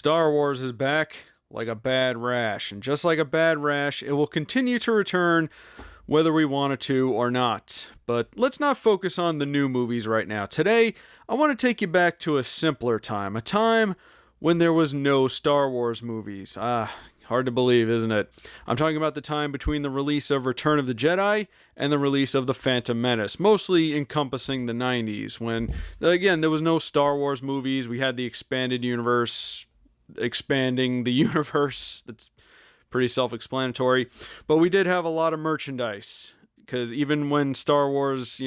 Star Wars is back like a bad rash, and just like a bad rash, it will continue to return whether we want it to or not. But let's not focus on the new movies right now. Today, I want to take you back to a simpler time, a time when there was no Star Wars movies. Hard to believe, isn't it? I'm talking about the time between the release of Return of the Jedi and the release of The Phantom Menace, mostly encompassing the 90s, when, again, there was no Star Wars movies. We had the expanded universe, expanding the universe. That's pretty self-explanatory. But we did have a lot of merchandise, because even when Star Wars,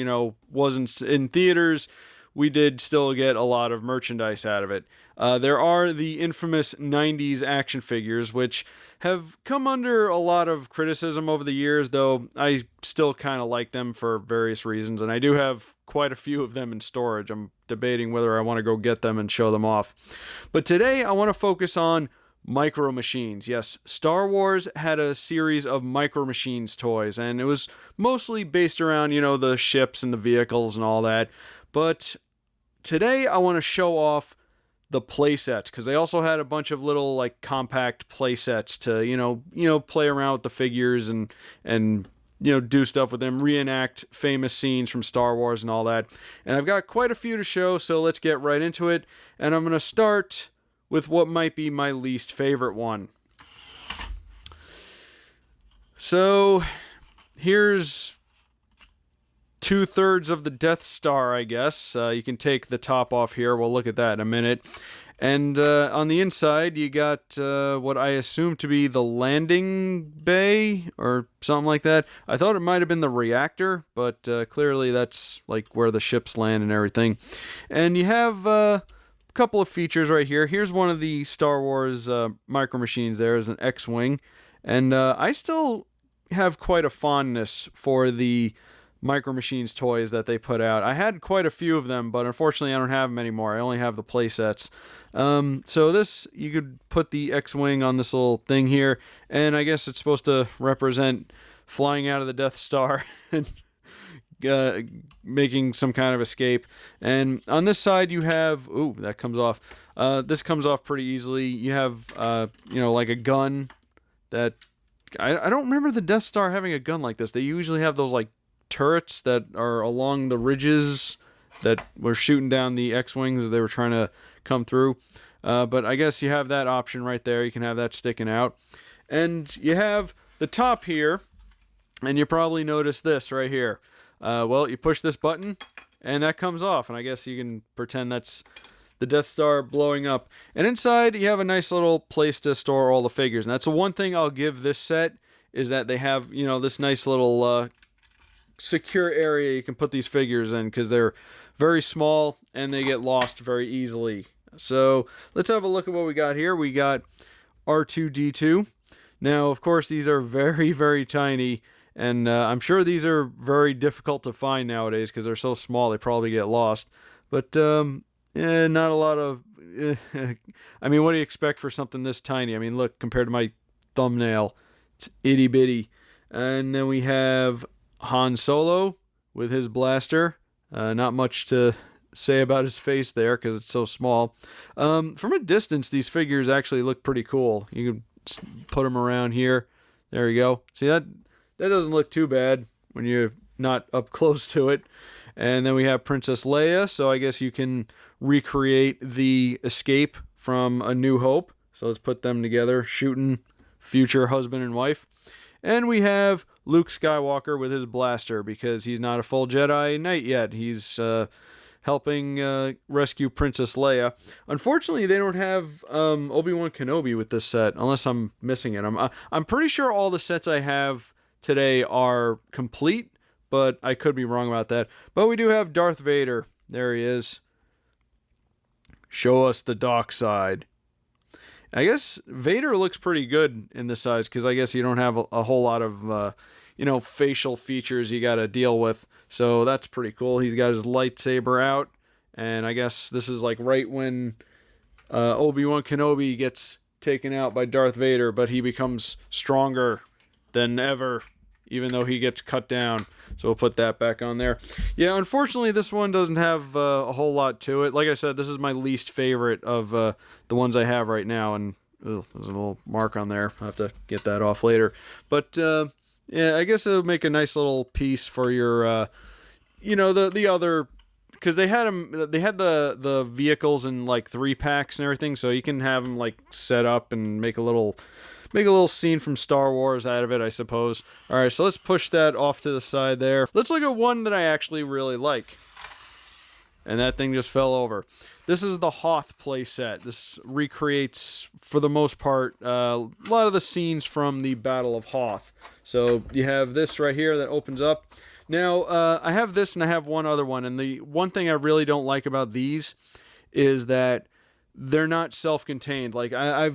wasn't in theaters, we did still get a lot of merchandise out of it. There are the infamous 90s action figures, which have come under a lot of criticism over the years, though I still kind of like them for various reasons, and I do have quite a few of them in storage. I'm debating whether I want to go get them and show them off. But today, I want to focus on Micro Machines. Yes, Star Wars had a series of Micro Machines toys, and it was mostly based around, the ships and the vehicles and all that. But today, I want to show off the playsets, because they also had a bunch of little compact playsets to play around with the figures and do stuff with them, reenact famous scenes from Star Wars and all that. And I've got quite a few to show, so let's get right into it. And I'm going to start with what might be my least favorite one. So here's 2/3 of the Death Star, I guess. You can take the top off here. We'll look at that in a minute. And on the inside, you got what I assume to be the landing bay or something like that. I thought it might have been the reactor, but clearly that's where the ships land and everything. And you have a couple of features right here. Here's one of the Star Wars Micro Machines. There is an X-Wing. And I still have quite a fondness for the Micro Machines toys that they put out. I had quite a few of them, but unfortunately I don't have them anymore. I only have the play sets. So this, you could put the X-Wing on this little thing here, and I guess it's supposed to represent flying out of the Death Star and making some kind of escape. And on this side you have, that comes off. This comes off pretty easily. You have, like a gun that, I don't remember the Death Star having a gun like this. They usually have those turrets that are along the ridges that were shooting down the X-Wings as they were trying to come through. But I guess you have that option right there. You can have that sticking out. And you have the top here, and you probably noticed this right here. You push this button, and that comes off. And I guess you can pretend that's the Death Star blowing up. And inside, you have a nice little place to store all the figures. And that's the one thing I'll give this set, is that they have, this nice little secure area you can put these figures in, because they're very small and they get lost very easily. So let's have a look at what we got here. We got R2-D2. Now, of course, these are very, very tiny, and I'm sure these are very difficult to find nowadays because they're so small they probably get lost. But not a lot of I mean, what do you expect for something this tiny? I mean, look, compared to my thumbnail, it's itty bitty. And then we have Han Solo with his blaster. Not much to say about his face there because it's so small. From a distance, these figures actually look pretty cool. You can put them around here. There you go. See, that doesn't look too bad when you're not up close to it. And then we have Princess Leia, so I guess you can recreate the escape from A New Hope. So let's put them together, shooting future husband and wife. And we have Luke Skywalker with his blaster, because he's not a full Jedi Knight yet. He's helping rescue Princess Leia. Unfortunately, they don't have Obi-Wan Kenobi with this set, unless I'm missing it. I'm pretty sure all the sets I have today are complete, but I could be wrong about that. But we do have Darth Vader. There he is. Show us the dark side. I guess Vader looks pretty good in this size, because I guess you don't have a whole lot of, facial features you got to deal with. So that's pretty cool. He's got his lightsaber out, and I guess this is right when Obi-Wan Kenobi gets taken out by Darth Vader, but he becomes stronger than ever. even though he gets cut down. So we'll put that back on there. Yeah, unfortunately, this one doesn't have a whole lot to it. Like I said, this is my least favorite of the ones I have right now, and there's a little mark on there. I'll have to get that off later. But yeah, I guess it'll make a nice little piece for your, the other, because they had the vehicles in like 3-packs and everything, so you can have them like set up and make a little scene from Star Wars out of it, I suppose. All right, so let's push that off to the side there. Let's look at one that I actually really like. And that thing just fell over. This is the Hoth playset. This recreates, for the most part, a lot of the scenes from the Battle of Hoth. So you have this right here that opens up. Now, I have this and I have one other one. And the one thing I really don't like about these is that they're not self-contained. Like I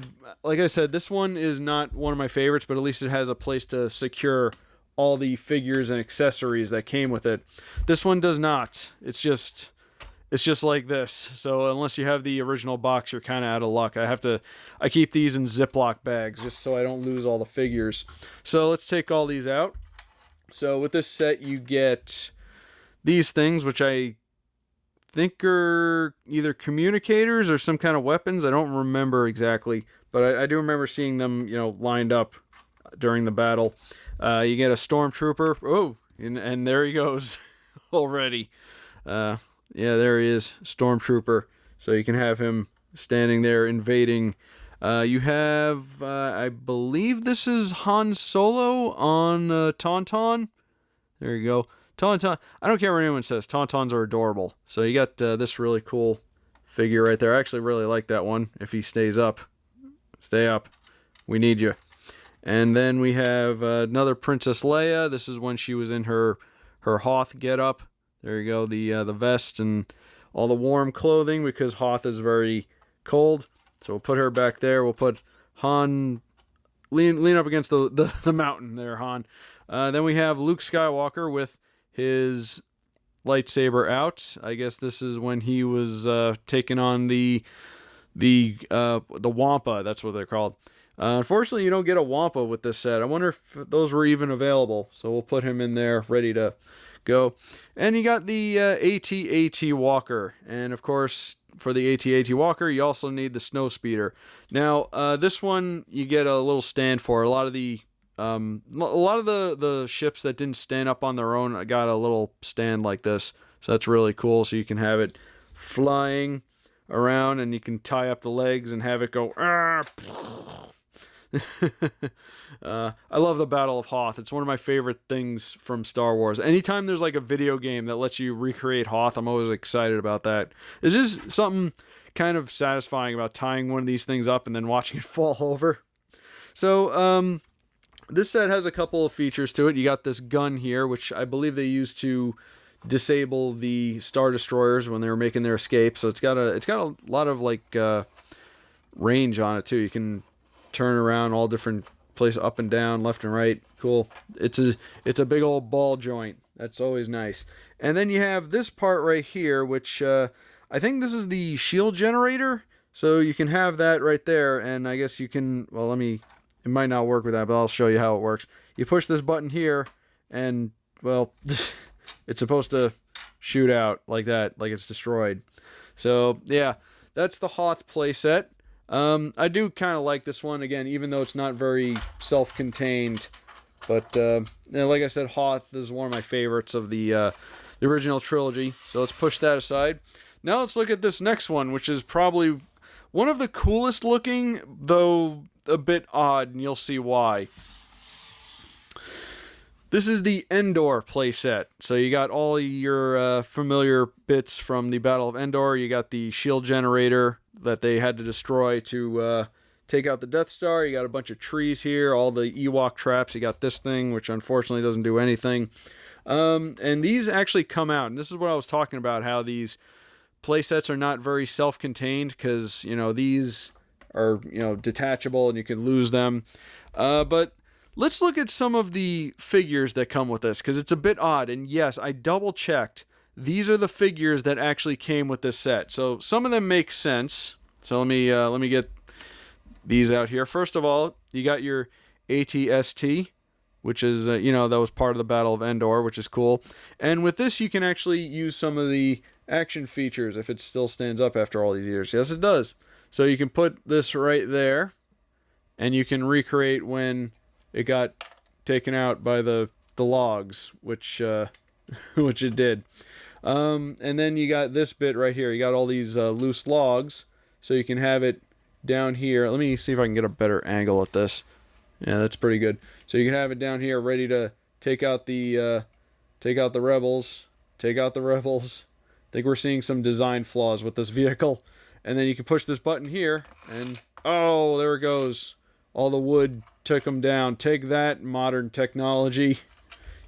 said, this one is not one of my favorites, but at least it has a place to secure all the figures and accessories that came with it. This one does not. It's just like this. So unless you have the original box, you're kind of out of luck. I keep these in Ziploc bags just so I don't lose all the figures. So let's take all these out. So with this set, you get these things, which I think are either communicators or some kind of weapons. I don't remember exactly, but I do remember seeing them, lined up during the battle. You get a stormtrooper. Oh, and there he goes already. Yeah, there he is, stormtrooper. So you can have him standing there invading. You have, I believe this is Han Solo on Tauntaun. There you go. Tauntaun. I don't care what anyone says. Tauntauns are adorable. So you got this really cool figure right there. I actually really like that one. If he stays up. Stay up. We need you. And then we have another Princess Leia. This is when she was in her Hoth getup. There you go. The vest and all the warm clothing because Hoth is very cold. So we'll put her back there. We'll put Han lean up against the mountain there, Han. Then we have Luke Skywalker with his lightsaber out. I guess this is when he was taking on the Wampa. That's what they're called. Unfortunately, you don't get a Wampa with this set. I wonder if those were even available. So we'll put him in there, ready to go. And you got the AT-AT Walker. And of course, for the AT-AT Walker, you also need the Snowspeeder. Now, this one you get a little stand for. A lot of the ships that didn't stand up on their own got a little stand like this. So that's really cool. So you can have it flying around and you can tie up the legs and have it go. I love the Battle of Hoth. It's one of my favorite things from Star Wars. Anytime there's like a video game that lets you recreate Hoth, I'm always excited about that. There's just something kind of satisfying about tying one of these things up and then watching it fall over. So, this set has a couple of features to it. You got this gun here, which I believe they used to disable the Star Destroyers when they were making their escape. So it's got a lot of like range on it too. You can turn around all different places, up and down, left and right. Cool. It's a big old ball joint. That's always nice. And then you have this part right here, which I think this is the shield generator. So you can have that right there, and I guess you can. Well, it might not work with that, but I'll show you how it works. You push this button here, and, well, it's supposed to shoot out like that, like it's destroyed. So, yeah, that's the Hoth playset. I do kind of like this one, again, even though it's not very self-contained. But, like I said, Hoth is one of my favorites of the original trilogy. So let's push that aside. Now let's look at this next one, which is probably one of the coolest looking, though a bit odd, and you'll see why. This is the Endor playset. So you got all your familiar bits from the Battle of Endor. You got the shield generator that they had to destroy to take out the Death Star. You got a bunch of trees here, all the Ewok traps. You got this thing, which unfortunately doesn't do anything. And these actually come out, and this is what I was talking about, how these playsets are not very self-contained because, these are, detachable and you can lose them. But let's look at some of the figures that come with this because it's a bit odd. And yes, I double-checked. These are the figures that actually came with this set. So some of them make sense. So let me get these out here. First of all, you got your AT-ST. which is, you know, that was part of the Battle of Endor, which is cool. And with this, you can actually use some of the action features if it still stands up after all these years. Yes, it does. So you can put this right there, and you can recreate when it got taken out by the logs, which which it did. And then you got this bit right here. You got all these loose logs, so you can have it down here. Let me see if I can get a better angle at this. Yeah, that's pretty good. So you can have it down here, ready to take out the rebels. Take out the rebels. I think we're seeing some design flaws with this vehicle. And then you can push this button here, and oh, there it goes. All the wood took them down. Take that, modern technology.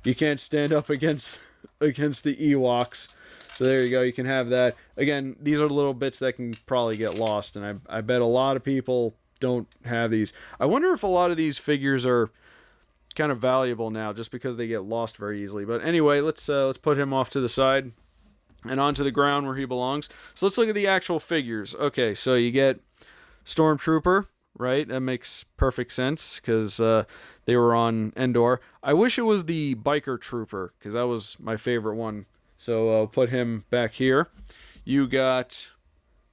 You can't stand up against the Ewoks. So there you go. You can have that. Again, these are little bits that can probably get lost, and I bet a lot of people don't have these. I wonder if a lot of these figures are kind of valuable now just because they get lost very easily. But anyway, let's put him off to the side and onto the ground where he belongs. So let's look at the actual figures. Okay, so you get Stormtrooper, right? That makes perfect sense because they were on Endor. I wish it was the Biker Trooper because that was my favorite one. So I'll put him back here. You got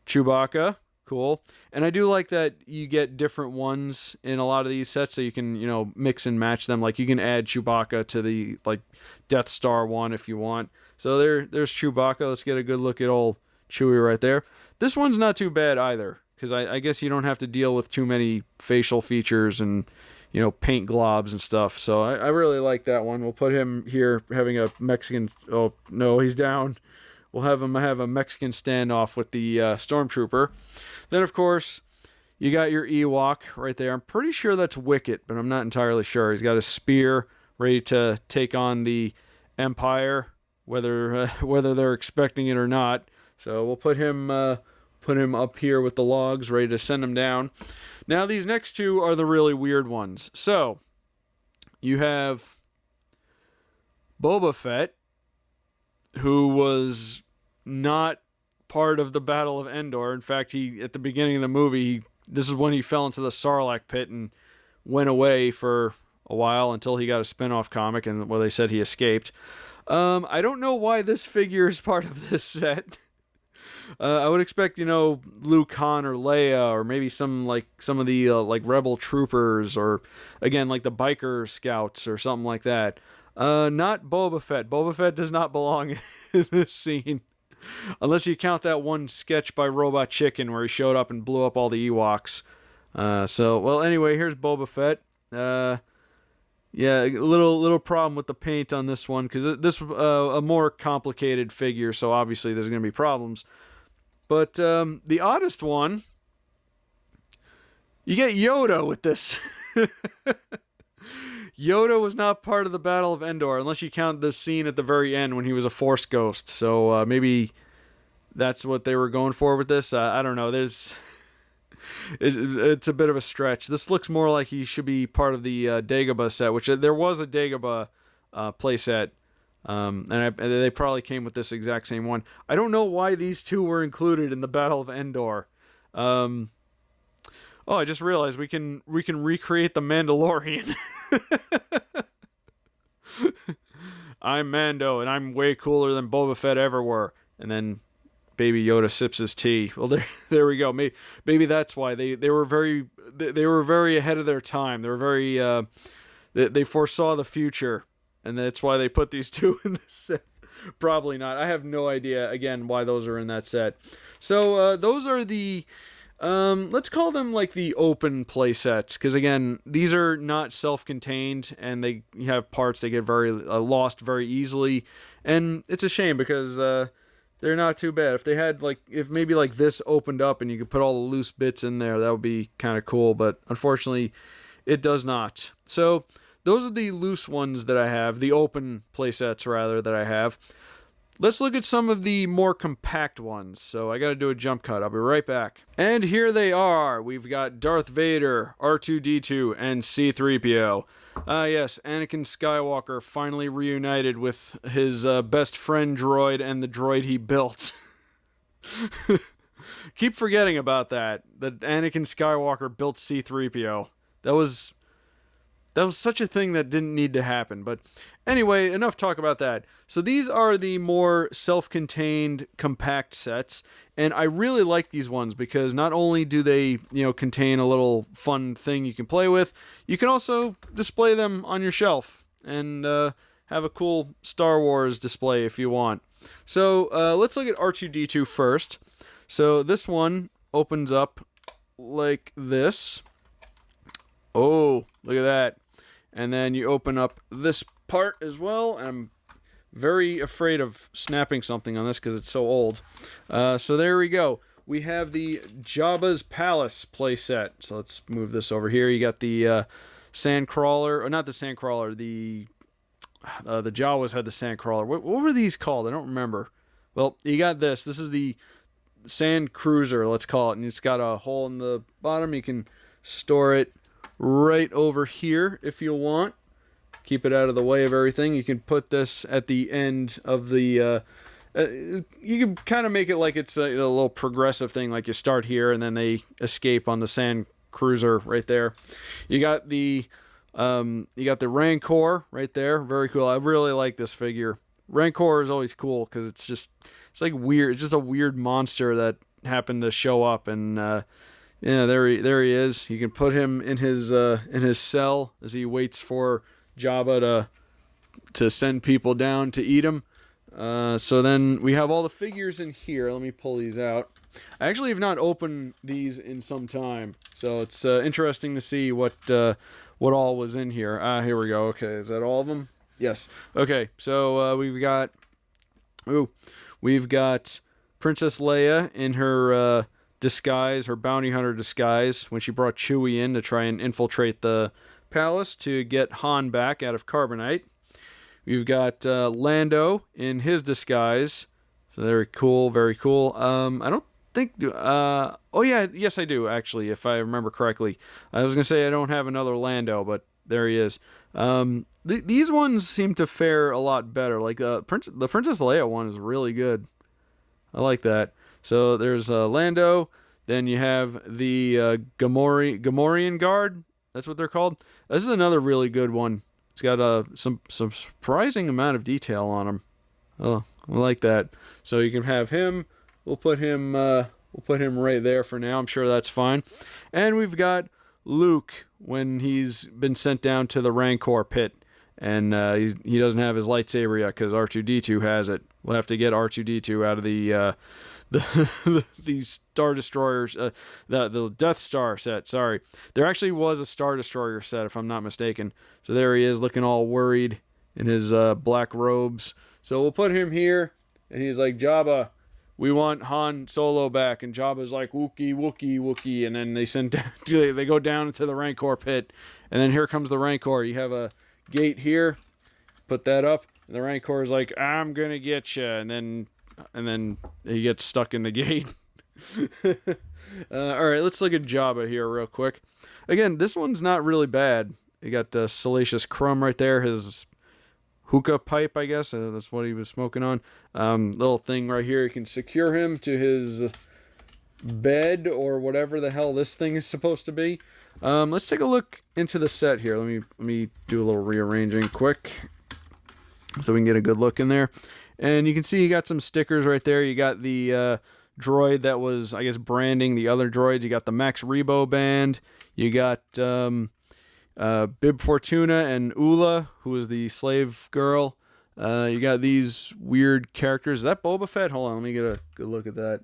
Chewbacca. Cool. And I do like that you get different ones in a lot of these sets so you can, you know, mix and match them. Like you can add Chewbacca to the like Death Star one if you want. So there's Chewbacca. Let's get a good look at old Chewie right there. This one's not too bad either because I guess you don't have to deal with too many facial features and, you know, paint globs and stuff. So I really like that one. We'll put him here having a Mexican... Oh, no, he's down. We'll have him have a Mexican standoff with the Stormtrooper. Then, of course, you got your Ewok right there. I'm pretty sure that's Wicket, but I'm not entirely sure. He's got a spear ready to take on the Empire, whether they're expecting it or not. So we'll put him up here with the logs, ready to send him down. Now, these next two are the really weird ones. So, you have Boba Fett, who was not part of the Battle of Endor. In fact, he at the beginning of the movie, this is when he fell into the Sarlacc pit and went away for a while until he got a spin-off comic, and where they said he escaped. I don't know why this figure is part of this set. I would expect, you know, Luke, Han, or Leia, or maybe some of the like rebel troopers, or again like the biker scouts or something like that. Not Boba Fett. Boba Fett does not belong in this scene. Unless you count that one sketch by Robot Chicken where he showed up and blew up all the Ewoks. Well, anyway, here's Boba Fett. Yeah, a little problem with the paint on this one because this is a more complicated figure, so obviously there's going to be problems. But the oddest one, you get Yoda with this. Yoda was not part of the Battle of Endor, unless you count the scene at the very end when he was a Force ghost. So maybe that's what they were going for with this. I don't know. It's a bit of a stretch. This looks more like he should be part of the Dagobah set, which there was a Dagobah playset, and they probably came with this exact same one. I don't know why these two were included in the Battle of Endor. I just realized we can recreate the Mandalorian. I'm Mando, and I'm way cooler than Boba Fett ever were. And then Baby Yoda sips his tea. Well, there we go. Maybe that's why they were very ahead of their time. They were very they foresaw the future, and that's why they put these two in the set. Probably not. I have no idea again why those are in that set. So those are the let's call them like the open play sets, because again, these are not self-contained, and they have parts that get very lost very easily, and it's a shame because they're not too bad. If they had if maybe this opened up and you could put all the loose bits in there, that would be kind of cool, but unfortunately it does not. So those are the loose ones that I have, the open play sets rather that I have. Let's look at some of the more compact ones. So I got to do a jump cut. I'll be right back. And here they are. We've got Darth Vader, R2-D2, and C-3PO. Yes, Anakin Skywalker finally reunited with his best friend droid and the droid he built. Keep forgetting about that Anakin Skywalker built C-3PO. That was That was such a thing that didn't need to happen. But anyway, enough talk about that. So these are the more self-contained compact sets, and I really like these ones because not only do they, contain a little fun thing you can play with, you can also display them on your shelf and have a cool Star Wars display if you want. So let's look at R2-D2 first. So this one opens up like this. Oh, look at that. And then you open up this part as well. And I'm very afraid of snapping something on this because it's so old. So there we go. We have the Jabba's Palace playset. So let's move this over here. You got the Sandcrawler, or not the Sandcrawler, the Jawas had the Sandcrawler. What were these called? I don't remember. Well, you got this. This is the Sand Cruiser, let's call it. And it's got a hole in the bottom. You can store it right over here if you want. Keep it out of the way of everything. You can put this at the end of the you can kind of make it like it's a little progressive thing, like you start here and then they escape on the Sand Cruiser right there. You got the Rancor right there. Very cool. I really like this figure. Rancor is always cool because it's like weird. It's just a weird monster that happened to show up, and there he is. You can put him in his cell as he waits for Jabba to send people down to eat him. So then we have all the figures in here. Let me pull these out. I actually have not opened these in some time, so it's interesting to see what all was in here. Here we go. Okay, is that all of them? Yes. Okay, so we've got Princess Leia in her disguise, her bounty hunter disguise, when she brought Chewie in to try and infiltrate the palace to get Han back out of carbonite. We've got Lando in his disguise. So very cool, very cool. I don't think... oh, yeah, yes, I do, actually, if I remember correctly. I was going to say I don't have another Lando, but there he is. These ones seem to fare a lot better. Like the Princess Leia one is really good. I like that. So there's Lando. Then you have the Gamorrean Guard. That's what they're called. This is another really good one. It's got some surprising amount of detail on him. Oh, I like that. So you can have him. We'll put him right there for now. I'm sure that's fine. And we've got Luke when he's been sent down to the Rancor pit, and he doesn't have his lightsaber yet because R2-D2 has it. We'll have to get R2-D2 out of the Star Destroyers, the Death Star set. Sorry, there actually was a Star Destroyer set, if I'm not mistaken. So there he is, looking all worried in his black robes. So we'll put him here, and he's like, Jabba, we want Han Solo back. And Jabba's like, Wookie, Wookie, Wookie. And then they go down into the Rancor pit. And then here comes the Rancor. You have a gate here. Put that up. And the Rancor is like, I'm going to get you. And then he gets stuck in the gate. All right, let's look at Jabba here real quick. Again, this one's not really bad. You got Salacious Crumb right there. His hookah pipe, I guess. That's what he was smoking on. Little thing right here. You can secure him to his bed or whatever the hell this thing is supposed to be. Let's take a look into the set here. Let me do a little rearranging quick so we can get a good look in there. And you can see you got some stickers right there. You got the droid that was, I guess, branding the other droids. You got the Max Rebo band. You got Bib Fortuna and Ula, who is the slave girl. You got these weird characters. Is that Boba Fett? Hold on, let me get a good look at that.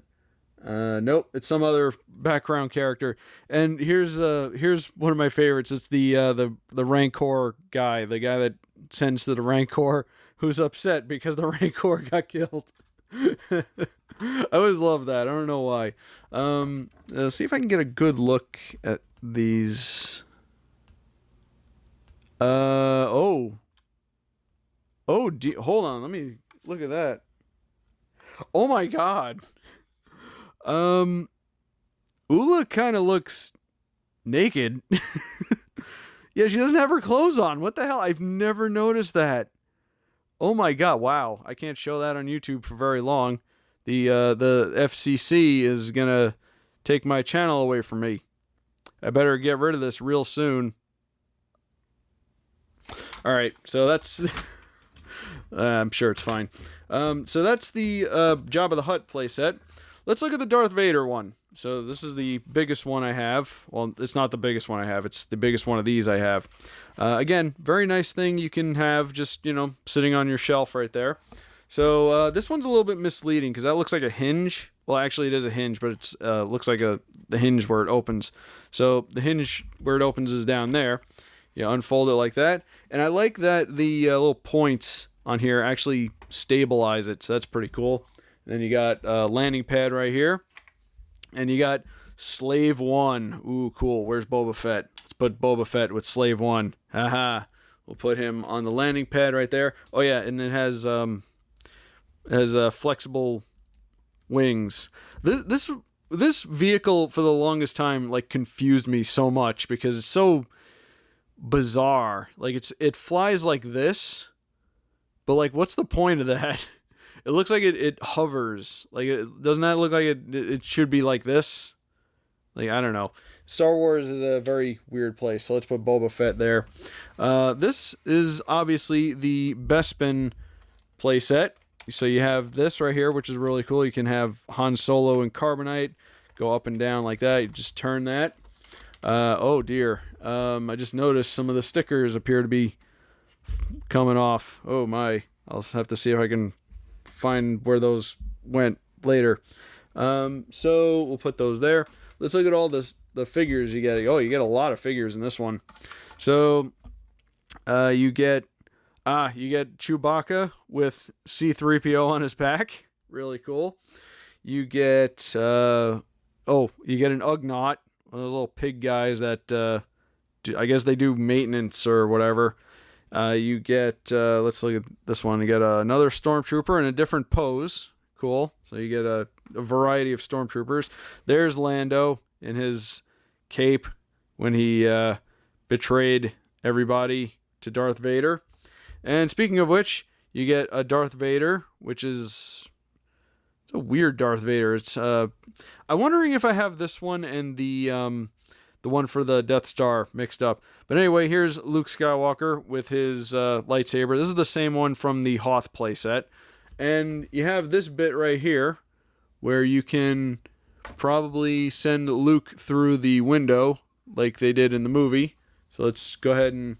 Nope, it's some other background character. And here's one of my favorites. It's the Rancor guy, the guy that sends to the Rancor, who's upset because the Rancor got killed. I always love that. I don't know why. Let's see if I can get a good look at these. Hold on. Let me look at that. Oh my God. Ula kind of looks naked. Yeah, she doesn't have her clothes on. What the hell? I've never noticed that. Oh my God. Wow. I can't show that on YouTube for very long. The FCC is gonna take my channel away from me. I better get rid of this real soon. All right, so that's. I'm sure it's fine. So that's the Jabba the Hutt playset. Let's look at the Darth Vader one. So this is the biggest one I have. Well, it's not the biggest one I have. It's the biggest one of these I have. Again, very nice thing you can have just, sitting on your shelf right there. So this one's a little bit misleading because that looks like a hinge. Well, actually, it is a hinge, but it looks like the hinge where it opens. So the hinge where it opens is down there. You unfold it like that. And I like that the little points on here actually stabilize it. So that's pretty cool. And then you got a landing pad right here. And you got Slave 1. Ooh, cool. Where's Boba Fett? Let's put Boba Fett with Slave 1. Haha. We'll put him on the landing pad right there. Oh, yeah, and it has flexible wings. This vehicle, for the longest time, confused me so much because it's so bizarre. It flies like this, but, what's the point of that? It looks like it hovers. Doesn't that look like it should be like this? I don't know. Star Wars is a very weird place, so let's put Boba Fett there. This is obviously the Bespin playset. So you have this right here, which is really cool. You can have Han Solo and Carbonite go up and down like that. You just turn that. Oh, dear. I just noticed some of the stickers appear to be coming off. Oh, my. I'll have to see if I can find where those went later. So we'll put those there. Let's look at all the figures you get. Oh, you get a lot of figures in this one. So you get Chewbacca with C-3PO on his back. Really cool. You get an Ugnaught, one of those little pig guys that I guess they do maintenance or whatever. You get, let's look at this one. You get another Stormtrooper in a different pose. Cool. So you get a variety of Stormtroopers. There's Lando in his cape when he betrayed everybody to Darth Vader. And speaking of which, you get a Darth Vader, which is a weird Darth Vader. It's I'm wondering if I have this one and the one for the Death Star mixed up. But anyway, here's Luke Skywalker with his lightsaber. This is the same one from the Hoth playset. And you have this bit right here where you can probably send Luke through the window like they did in the movie. So let's go ahead and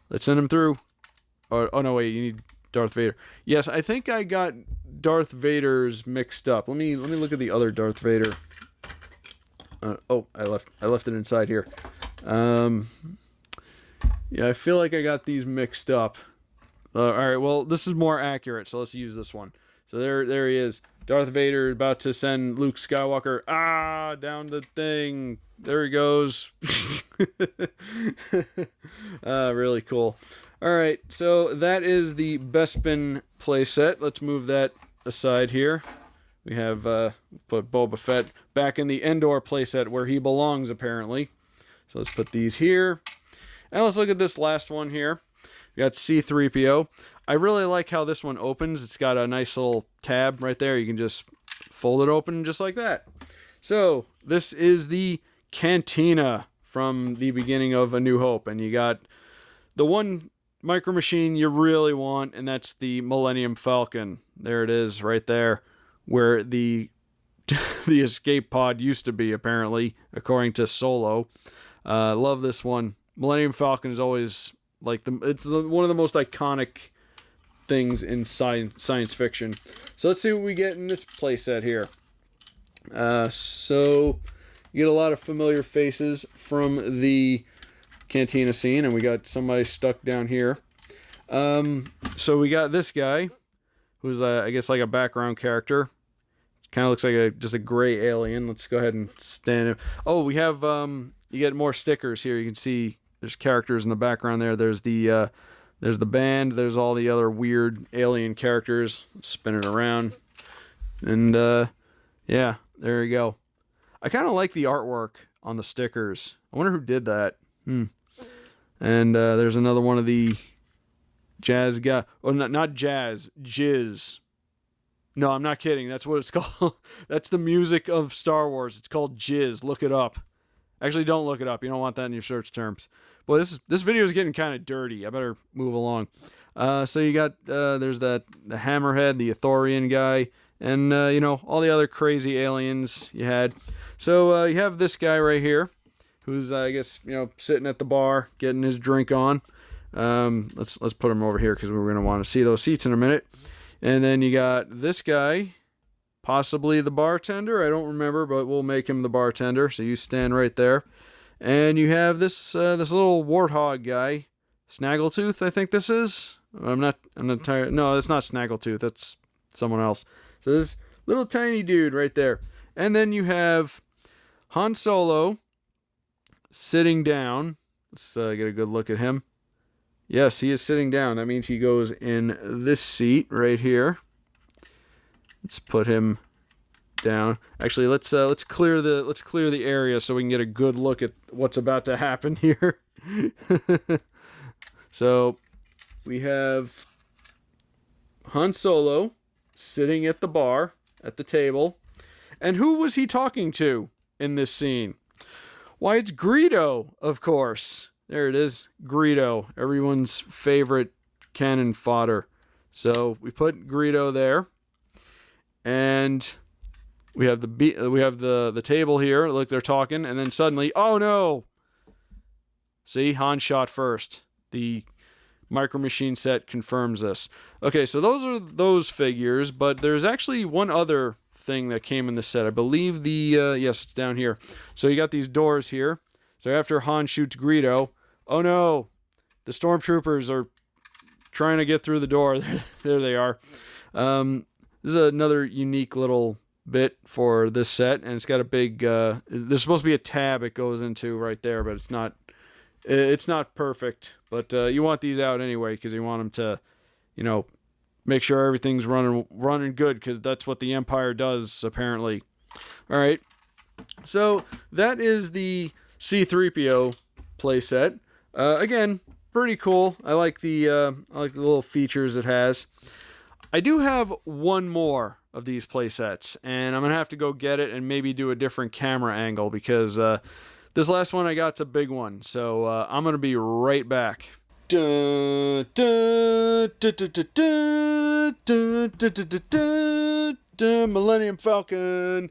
let's send him through. Oh no, wait, you need Darth Vader. Yes, I think I got Darth Vader's mixed up. Let me look at the other Darth Vader. I left it inside here. Yeah, I feel like I got these mixed up. All right, well, this is more accurate, so let's use this one. So there he is. Darth Vader about to send Luke Skywalker down the thing. There he goes. Really cool. All right, so that is the Bespin playset. Let's move that aside here. We have put Boba Fett back in the Endor playset where he belongs, apparently. So let's put these here. And let's look at this last one here. We got C-3PO. I really like how this one opens. It's got a nice little tab right there. You can just fold it open just like that. So this is the Cantina from the beginning of A New Hope. And you got the one Micro Machine you really want, and that's the Millennium Falcon. There it is right there, where the escape pod used to be, apparently, according to Solo. Love this one. Millennium Falcon is always it's one of the most iconic things in science fiction. So let's see what we get in this playset here. So you get a lot of familiar faces from the Cantina scene, and we got somebody stuck down here. So we got this guy, who's I guess like a background character. Kind of looks like just a gray alien. Let's go ahead and stand him. Oh, we have you get more stickers here. You can see there's characters in the background there. There's the band. There's all the other weird alien characters. Let's spin it around, and yeah, there you go. I kind of like the artwork on the stickers. I wonder who did that. And there's another one of the jazz guy. Oh, not jazz. Jizz. No, I'm not kidding. That's what it's called. That's the music of Star Wars. It's called Jizz. Look it up. Actually, don't look it up. You don't want that in your search terms. Boy, this video is getting kind of dirty. I better move along. So you got there's the Hammerhead, the Ithorian guy, and you know, all the other crazy aliens you had. So you have this guy right here, who's I guess, you know, sitting at the bar getting his drink on. Let's put him over here because we're gonna want to see those seats in a minute. And then you got this guy, possibly the bartender. I don't remember, but we'll make him the bartender. So you stand right there. And you have this little warthog guy, Snaggletooth, I think this is. I'm not tired. No, it's not Snaggletooth. That's someone else. So this little tiny dude right there. And then you have Han Solo sitting down. Let's get a good look at him. Yes, he is sitting down. That means he goes in this seat right here. Let's put him down. Actually, let's clear the area so we can get a good look at what's about to happen here. So we have Han Solo sitting at the bar at the table, and who was he talking to in this scene? Why, it's Greedo, of course. There it is, Greedo, everyone's favorite cannon fodder. So we put Greedo there, and we have the table here. Look, they're talking, and then suddenly, oh no! See, Han shot first. The Micro Machine set confirms this. Okay, so those are those figures, but there's actually one other thing that came in the set. I believe yes, it's down here. So you got these doors here. So after Han shoots Greedo, oh no, the stormtroopers are trying to get through the door. There they are. This is another unique little bit for this set, and it's got a big there's supposed to be a tab it goes into right there, but it's not perfect. But you want these out anyway because you want them to, you know, make sure everything's running good, because that's what the Empire does apparently. All right, so that is the C-3PO playset. Again, pretty cool. I like the little features it has. I do have one more of these playsets, and I'm gonna have to go get it and maybe do a different camera angle, because this last one I got's a big one. So I'm gonna be right back. Millennium Falcon.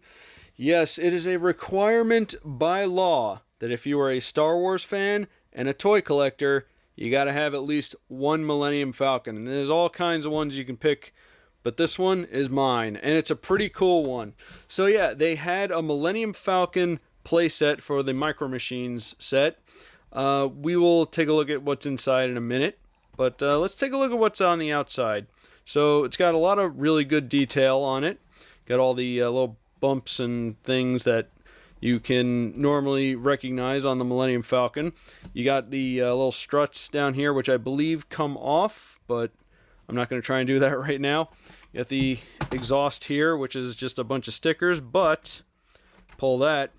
Yes, it is a requirement by law that if you are a Star Wars fan and a toy collector, you got to have at least one Millennium Falcon. And there's all kinds of ones you can pick, but this one is mine, and it's a pretty cool one. So yeah, they had a Millennium Falcon playset for the Micro Machines set. We will take a look at what's inside in a minute, but let's take a look at what's on the outside. So it's got a lot of really good detail on it. Got all the little bumps and things that you can normally recognize on the Millennium Falcon. You got the little struts down here, which I believe come off, but I'm not going to try and do that right now. You got the exhaust here, which is just a bunch of stickers, but pull that,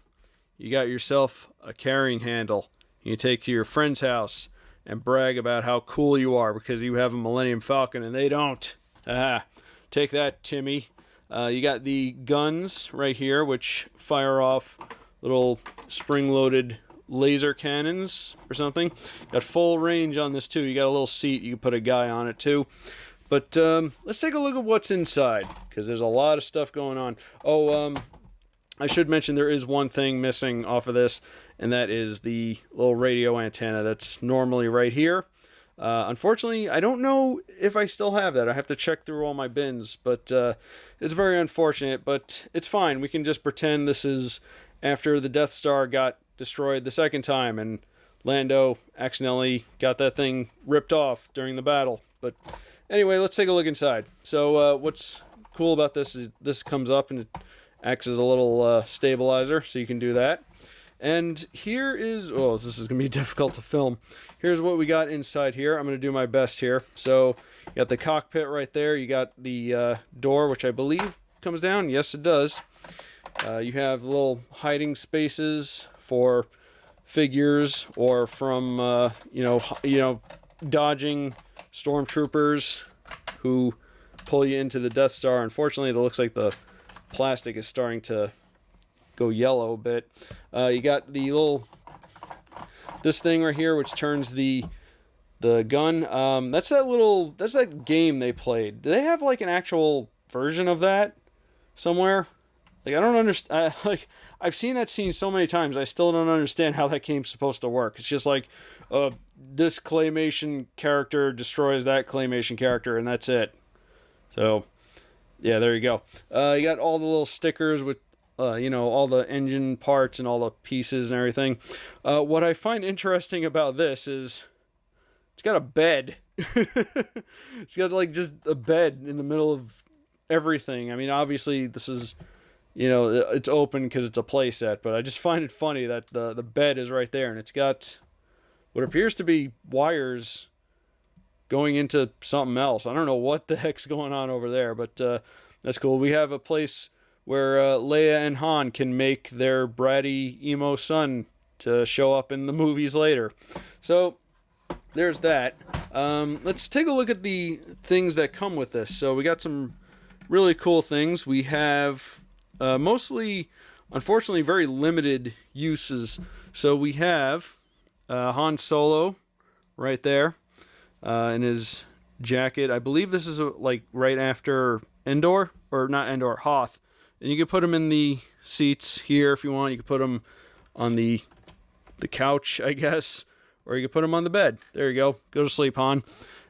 you got yourself a carrying handle. You take to your friend's house and brag about how cool you are because you have a Millennium Falcon and they don't. Take that, Timmy. You got the guns right here, which fire off little spring-loaded laser cannons or something. Got full range on this too. You got a little seat. You can put a guy on it too. But let's take a look at what's inside, because there's a lot of stuff going on. I should mention there is one thing missing off of this, and that is the little radio antenna that's normally right here. Unfortunately, I don't know if I still have that. I have to check through all my bins, but it's very unfortunate, but it's fine. We can just pretend this is after the Death Star got destroyed the second time, and Lando accidentally got that thing ripped off during the battle. But anyway, let's take a look inside. So what's cool about this is this comes up and it acts as a little stabilizer, so you can do that. And here is, this is going to be difficult to film. Here's what we got inside here. I'm going to do my best here. So you got the cockpit right there. You got the door, which I believe comes down. Yes, it does. You have little hiding spaces for figures or from, dodging stormtroopers who pull you into the Death Star. Unfortunately, it looks like the plastic is starting to go yellow a bit. You got the this thing right here, which turns the gun. That's that game they played. Do they have like an actual version of that somewhere? Like, I don't understand. Like, I've seen that scene so many times. I still don't understand how that game's supposed to work. It's just like, this claymation character destroys that claymation character, and that's it. So, yeah, there you go. You got all the little stickers with, all the engine parts and all the pieces and everything. What I find interesting about this is it's got a bed. It's got, like, just a bed in the middle of everything. I mean, obviously, this is... it's open because it's a playset, but I just find it funny that the bed is right there, and it's got what appears to be wires going into something else. I don't know what the heck's going on over there, but that's cool. We have a place where Leia and Han can make their bratty emo son to show up in the movies later. So there's that. Let's take a look at the things that come with this. So we got some really cool things. We have... mostly, unfortunately, very limited uses. So we have Han Solo right there in his jacket. I believe this is like right after Endor, or not Endor, Hoth. And you can put him in the seats here if you want. You can put him on the couch, I guess, or you can put him on the bed. There you go. Go to sleep, Han.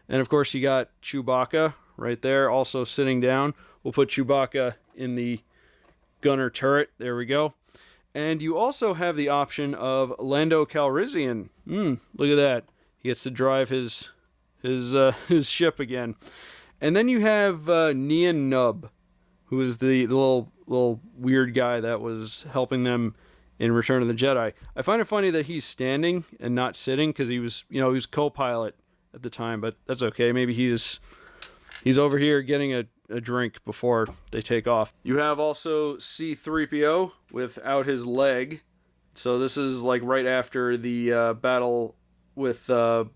And of course, you got Chewbacca right there, also sitting down. We'll put Chewbacca in the gunner turret. There we go. And you also have the option of Lando Calrissian. Look at that. He gets to drive his ship again. And then you have Nien Nunb, who is the little weird guy that was helping them in Return of the Jedi. I find it funny that he's standing and not sitting because he was co-pilot at the time, but that's okay. Maybe he's over here getting a drink before they take off. You have also C-3PO without his leg. So this is like right after the battle with the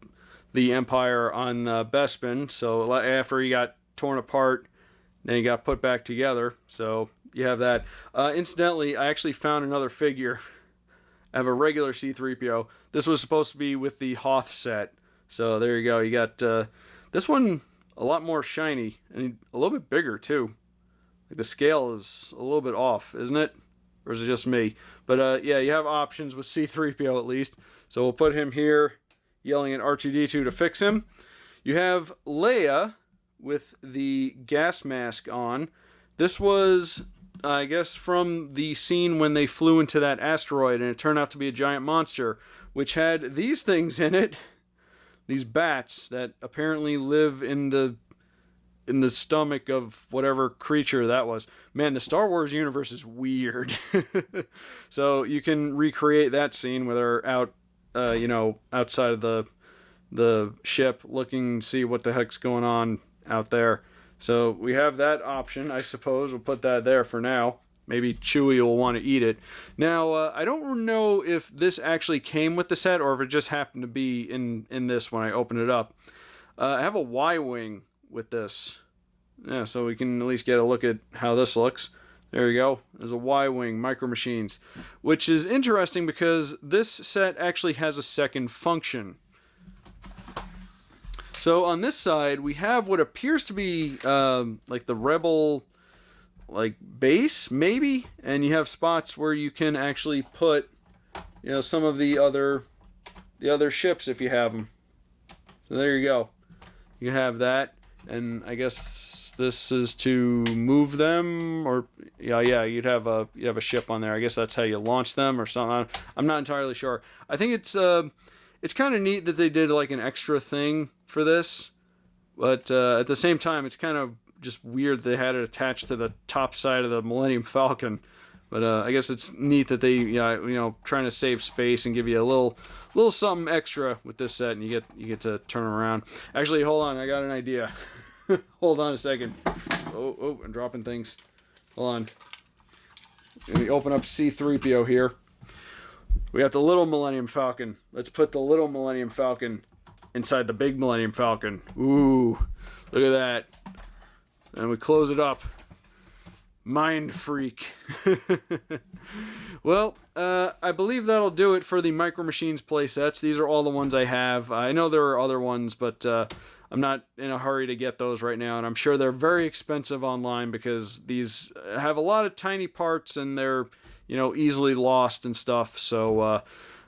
Empire on Bespin. So after he got torn apart, then he got put back together. So you have that. Incidentally, I actually found another figure. I have a regular C-3PO. This was supposed to be with the Hoth set. So there you go. You got this one a lot more shiny and a little bit bigger too. Like the scale is a little bit off, isn't it? Or is it just me? But yeah, you have options with C-3PO at least. So we'll put him here yelling at R2-D2 to fix him. You have Leia with the gas mask on. This was, I guess, from the scene when they flew into that asteroid and it turned out to be a giant monster, which had these things in it. These bats that apparently live in the stomach of whatever creature that was. Man, the Star Wars universe is weird. So you can recreate that scene where they're out, outside of the ship, looking to see what the heck's going on out there. So we have that option, I suppose. We'll put that there for now. Maybe Chewie will want to eat it. Now, I don't know if this actually came with the set or if it just happened to be in this when I opened it up. I have a Y-wing with this. Yeah, so we can at least get a look at how this looks. There you go. There's a Y-wing, Micro Machines, which is interesting because this set actually has a second function. So on this side, we have what appears to be like the Rebel base, maybe, and you have spots where you can actually put some of the other ships if you have them. So there you go. You have that, and I guess this is to move them, or yeah, you'd have a ship on there. I guess that's how you launch them or something. I'm not entirely sure. I think it's kind of neat that they did like an extra thing for this, but at the same time, it's kind of just weird they had it attached to the top side of the Millennium Falcon. But I guess it's neat that they trying to save space and give you a little something extra with this set, and you get to turn around. Actually, hold on, I got an idea. Hold on a second. Oh, I'm dropping things. Hold on. Let me open up C-3PO here. We got the little Millennium Falcon. Let's put the little Millennium Falcon inside the big Millennium Falcon. Ooh, look at that. And we close it up. Mind freak. Well, I believe that'll do it for the Micro Machines playsets. These are all the ones I have. I know there are other ones, but I'm not in a hurry to get those right now, and I'm sure they're very expensive online because these have a lot of tiny parts and they're, easily lost and stuff. So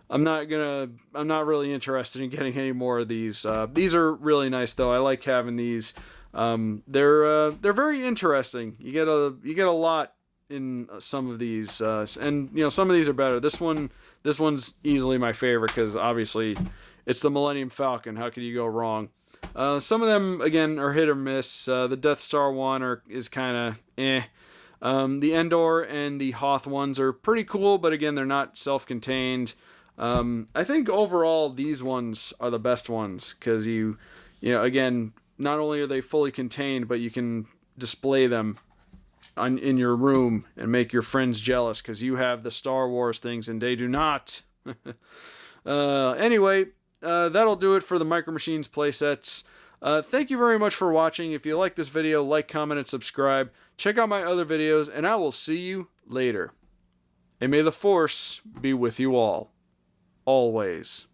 I'm not really interested in getting any more of these. These are really nice though. I like having these. They're very interesting. You get a lot in some of these, and some of these are better. This one's easily my favorite because obviously it's the Millennium Falcon. How could you go wrong? Some of them again are hit or miss. The Death Star one is kind of eh. The Endor and the Hoth ones are pretty cool, but again they're not self-contained. I think overall these ones are the best ones because again, not only are they fully contained, but you can display them in your room and make your friends jealous because you have the Star Wars things and they do not. Anyway, that'll do it for the Micro Machines playsets. Thank you very much for watching. If you like this video, like, comment, and subscribe. Check out my other videos, and I will see you later. And may the Force be with you all. Always.